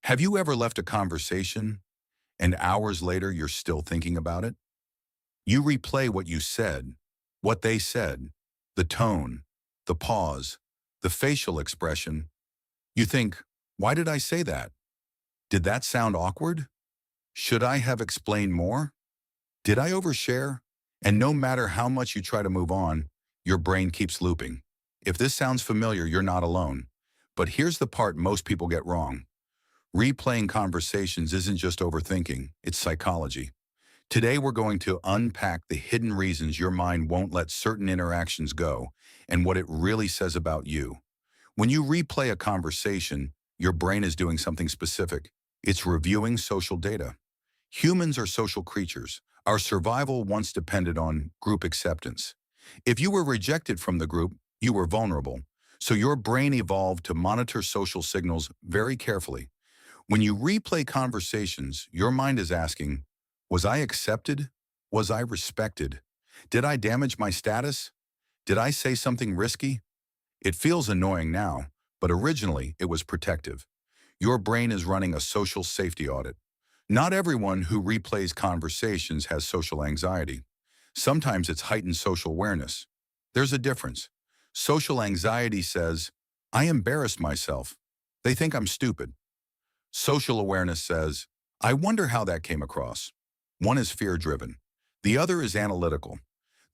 Have you ever left a conversation and hours later you're still thinking about it? You replay what you said, what they said, the tone, the pause, the facial expression. You think, why did I say that? Did that sound awkward? Should I have explained more? Did I overshare? And no matter how much you try to move on, your brain keeps looping. If this sounds familiar, you're not alone. But here's the part most people get wrong. Replaying conversations isn't just overthinking, it's psychology. Today we're going to unpack the hidden reasons your mind won't let certain interactions go and what it really says about you. When you replay a conversation, your brain is doing something specific. It's reviewing social data. Humans are social creatures. Our survival once depended on group acceptance. If you were rejected from the group, you were vulnerable. So your brain evolved to monitor social signals very carefully. When you replay conversations, your mind is asking, was I accepted? Was I respected? Did I damage my status? Did I say something risky? It feels annoying now, but originally it was protective. Your brain is running a social safety audit. Not everyone who replays conversations has social anxiety. Sometimes it's heightened social awareness. There's a difference. Social anxiety says, I embarrassed myself. They think I'm stupid. Social awareness says, I wonder how that came across. One is fear-driven. The other is analytical.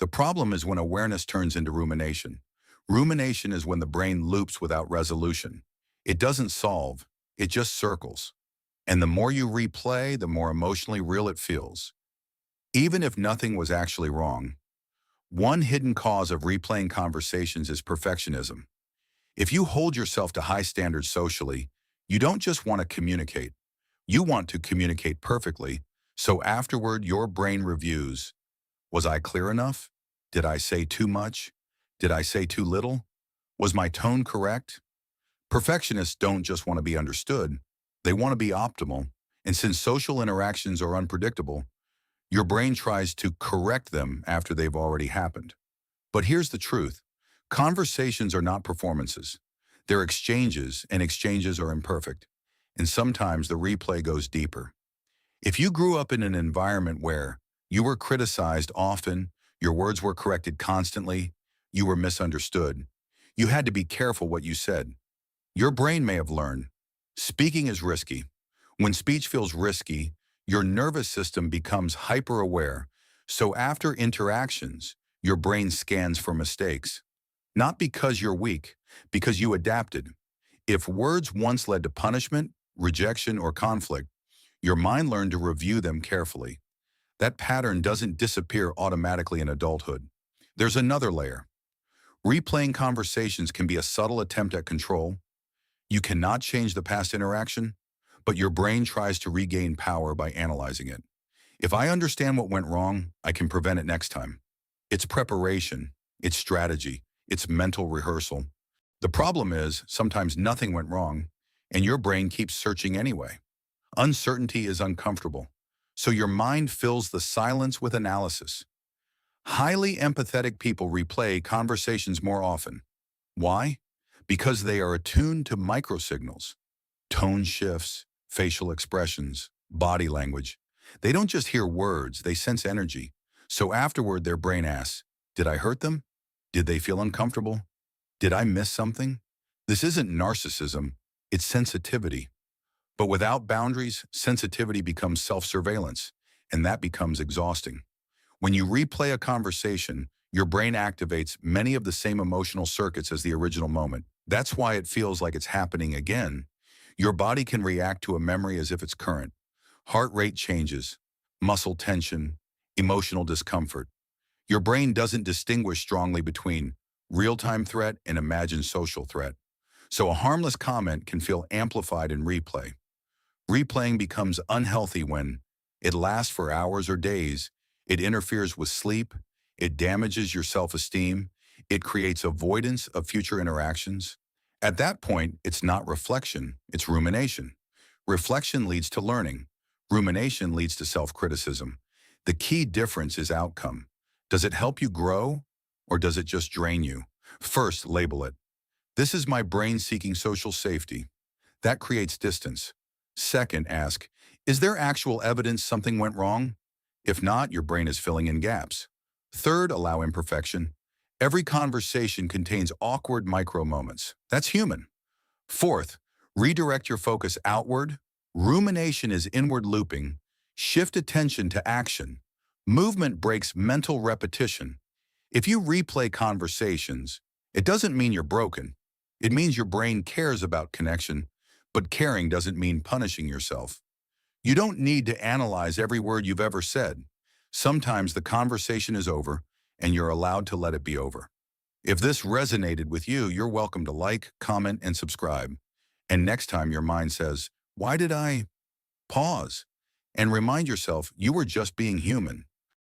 The problem is when awareness turns into rumination. Rumination is when the brain loops without resolution. It doesn't solve, it just circles. And the more you replay, the more emotionally real it feels. Even if nothing was actually wrong. One hidden cause of replaying conversations is perfectionism. If you hold yourself to high standards socially, you don't just want to communicate. You want to communicate perfectly, so afterward your brain reviews. Was I clear enough? Did I say too much? Did I say too little? Was my tone correct? Perfectionists don't just want to be understood, they want to be optimal. And since social interactions are unpredictable, your brain tries to correct them after they've already happened. But here's the truth. Conversations are not performances. They're exchanges, and exchanges are imperfect. And sometimes the replay goes deeper. If you grew up in an environment where you were criticized often, your words were corrected constantly, you were misunderstood, you had to be careful what you said. Your brain may have learned, speaking is risky. When speech feels risky, your nervous system becomes hyper-aware. So after interactions, your brain scans for mistakes. Not because you're weak, because you adapted. If words once led to punishment, rejection, or conflict, your mind learned to review them carefully. That pattern doesn't disappear automatically in adulthood. There's another layer. Replaying conversations can be a subtle attempt at control. You cannot change the past interaction, but your brain tries to regain power by analyzing it. If I understand what went wrong, I can prevent it next time. It's preparation, it's strategy, it's mental rehearsal. The problem is, sometimes nothing went wrong, and your brain keeps searching anyway. Uncertainty is uncomfortable, so your mind fills the silence with analysis. Highly empathetic people replay conversations more often. Why? Because they are attuned to microsignals, tone shifts, facial expressions, body language. They don't just hear words, they sense energy. So afterward, their brain asks, did I hurt them? Did they feel uncomfortable? Did I miss something? This isn't narcissism, it's sensitivity. But without boundaries, sensitivity becomes self-surveillance, and that becomes exhausting. When you replay a conversation, your brain activates many of the same emotional circuits as the original moment. That's why it feels like it's happening again. Your body can react to a memory as if it's current. Heart rate changes, muscle tension, emotional discomfort. Your brain doesn't distinguish strongly between real-time threat and imagined social threat. So a harmless comment can feel amplified in replay. Replaying becomes unhealthy when it lasts for hours or days, it interferes with sleep, it damages your self-esteem, it creates avoidance of future interactions. At that point, it's not reflection, it's rumination. Reflection leads to learning. Rumination leads to self-criticism. The key difference is outcome. Does it help you grow, or does it just drain you? First, label it. This is my brain seeking social safety. That creates distance. Second, ask, is there actual evidence something went wrong? If not, your brain is filling in gaps. Third, allow imperfection. Every conversation contains awkward micro moments. That's human. Fourth, redirect your focus outward. Rumination is inward looping. Shift attention to action. Movement breaks mental repetition. If you replay conversations, it doesn't mean you're broken. It means your brain cares about connection, but caring doesn't mean punishing yourself. You don't need to analyze every word you've ever said. Sometimes the conversation is over, and you're allowed to let it be over. If this resonated with you, you're welcome to like, comment, and subscribe. And next time your mind says, why did I? Pause and remind yourself you were just being human.